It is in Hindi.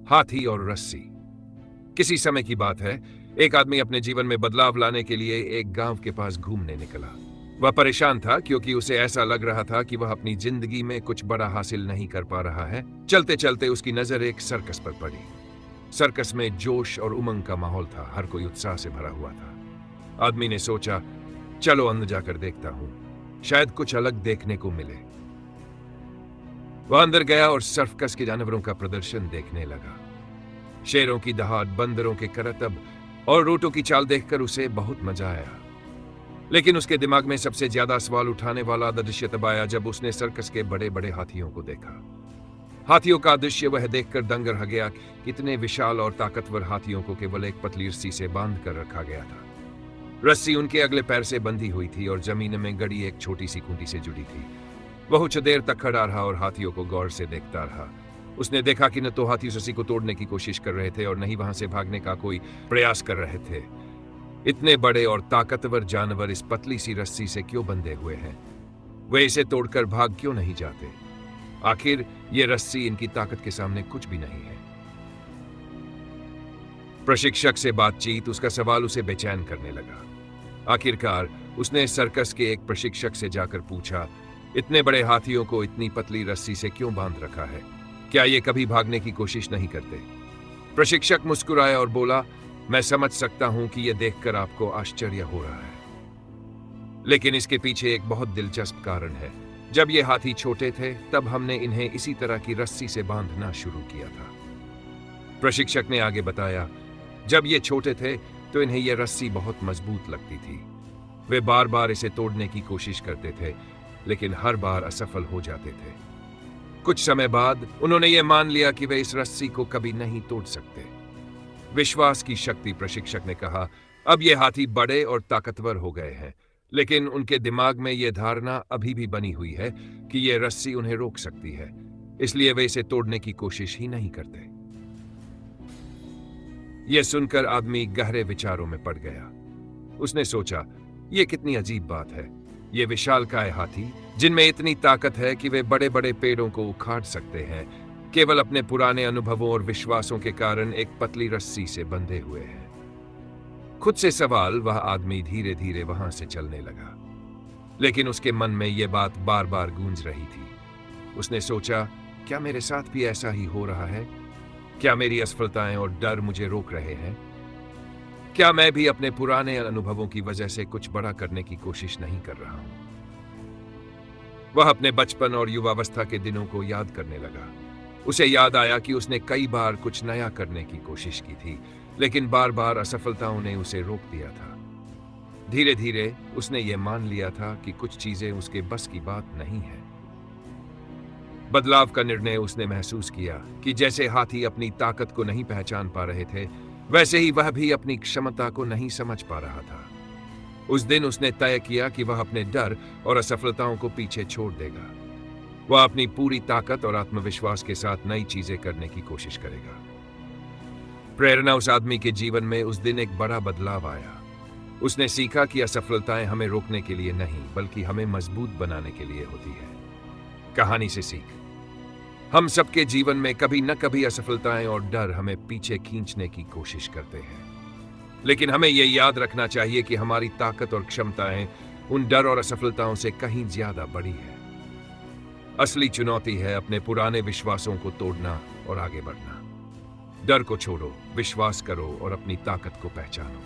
हाथी और रस्सी। किसी समय की बात है, एक आदमी अपने जीवन में बदलाव लाने के लिए एक गांव के पास घूमने निकला। वह परेशान था क्योंकि उसे ऐसा लग रहा था कि वह अपनी जिंदगी में कुछ बड़ा हासिल नहीं कर पा रहा है। चलते चलते उसकी नजर एक सर्कस पर पड़ी। सर्कस में जोश और उमंग का माहौल था, हर कोई उत्साह से भरा हुआ था। आदमी ने सोचा, चलो अंदर जाकर देखता हूं, शायद कुछ अलग देखने को मिले। वह अंदर गया और सर्कस के जानवरों का प्रदर्शन देखने लगा। शेरों की दहाड़, बंदरों के करतब और ऊंटों की चाल देखकर उसे बहुत मजा आया। लेकिन उसके दिमाग में सबसे ज्यादा सवाल उठाने वाला दृश्य तब आया जब उसने सर्कस के बड़े बड़े हाथियों को देखा। हाथियों का दृश्य वह देखकर दंग रह गया। कितने विशाल और ताकतवर हाथियों को केवल एक पतली रस्सी से बांध कर रखा गया था। रस्सी उनके अगले पैर से बंधी हुई थी और जमीन में गड़ी एक छोटी सी खूंटी से जुड़ी थी। वह कुछ देर तक खड़ा रहा और हाथियों को गौर से देखता रहा। उसने देखा कि न तो हाथी रस्सी को तोड़ने की कोशिश कर रहे थे और न ही वहां से भागने का कोई प्रयास कर रहे थे। इतने बड़े और ताकतवर जानवर इस पतली सी रस्सी से क्यों बंधे हुए हैं? वे इसे तोड़कर भाग क्यों नहीं जाते? आखिर ये रस्सी इनकी ताकत के सामने कुछ भी नहीं है। प्रशिक्षक से बातचीत, उसका सवाल उसे बेचैन करने लगा। आखिरकार उसने सर्कस के एक प्रशिक्षक से जाकर पूछा, इतने बड़े हाथियों को इतनी पतली रस्सी से क्यों बांध रखा है? क्या ये कभी भागने की कोशिश नहीं करते? प्रशिक्षक मुस्कुराया और बोला, मैं समझ सकता हूं कि यह देखकर आपको आश्चर्य हो रहा है, लेकिन इसके पीछे एक बहुत दिलचस्प कारण है। जब ये हाथी छोटे थे तब हमने इन्हें इसी तरह की रस्सी से बांधना शुरू किया था। प्रशिक्षक ने आगे बताया, जब ये छोटे थे तो इन्हें यह रस्सी बहुत मजबूत लगती थी। वे बार बार इसे तोड़ने की कोशिश करते थे, लेकिन हर बार असफल हो जाते थे। कुछ समय बाद उन्होंने ये मान लिया कि वे इस रस्सी को कभी नहीं तोड़ सकते। विश्वास की शक्ति, प्रशिक्षक ने कहा। अब ये हाथी बड़े और ताकतवर हो गए हैं, लेकिन उनके दिमाग में यह धारणा अभी भी बनी हुई है कि यह रस्सी उन्हें रोक सकती है, इसलिए वे इसे तोड़ने की कोशिश ही नहीं करते। यह सुनकर आदमी गहरे विचारों में पड़ गया। उसने सोचा, यह कितनी अजीब बात है। ये विशालकाय हाथी, जिनमें इतनी ताकत है कि वे बड़े बड़े पेड़ों को उखाड़ सकते हैं, केवल अपने पुराने अनुभवों और विश्वासों के कारण एक पतली रस्सी से बंधे हुए हैं। खुद से सवाल, वह आदमी धीरे धीरे वहां से चलने लगा, लेकिन उसके मन में यह बात बार बार गूंज रही थी। उसने सोचा, क्या मेरे साथ भी ऐसा ही हो रहा है? क्या मेरी असफलताएं और डर मुझे रोक रहे हैं? क्या मैं भी अपने पुराने अनुभवों की वजह से कुछ बड़ा करने की कोशिश नहीं कर रहा हूं? वह अपने बचपन और युवावस्था के दिनों को याद करने लगा। उसे याद आया कि उसने कई बार कुछ नया करने की कोशिश की थी, लेकिन बार बार असफलताओं ने उसे रोक दिया था। धीरे धीरे उसने ये मान लिया था कि कुछ चीजें उसके बस की बात नहीं है। बदलाव का निर्णय उसने महसूस किया कि जैसे हाथी अपनी ताकत को नहीं पहचान पा रहे थे, वैसे ही वह भी अपनी क्षमता को नहीं समझ पा रहा था। उस दिन उसने तय किया कि वह अपने डर और असफलताओं को पीछे छोड़ देगा। वह अपनी पूरी ताकत और आत्मविश्वास के साथ नई चीजें करने की कोशिश करेगा। प्रेरणा, उस आदमी के जीवन में उस दिन एक बड़ा बदलाव आया। उसने सीखा कि असफलताएं हमें रोकने के लिए नहीं, बल्कि हमें मजबूत बनाने के लिए होती है। कहानी से सीख, हम सबके जीवन में कभी न कभी असफलताएं और डर हमें पीछे खींचने की कोशिश करते हैं, लेकिन हमें यह याद रखना चाहिए कि हमारी ताकत और क्षमताएं उन डर और असफलताओं से कहीं ज्यादा बड़ी है। असली चुनौती है अपने पुराने विश्वासों को तोड़ना और आगे बढ़ना। डर को छोड़ो, विश्वास करो और अपनी ताकत को पहचानो।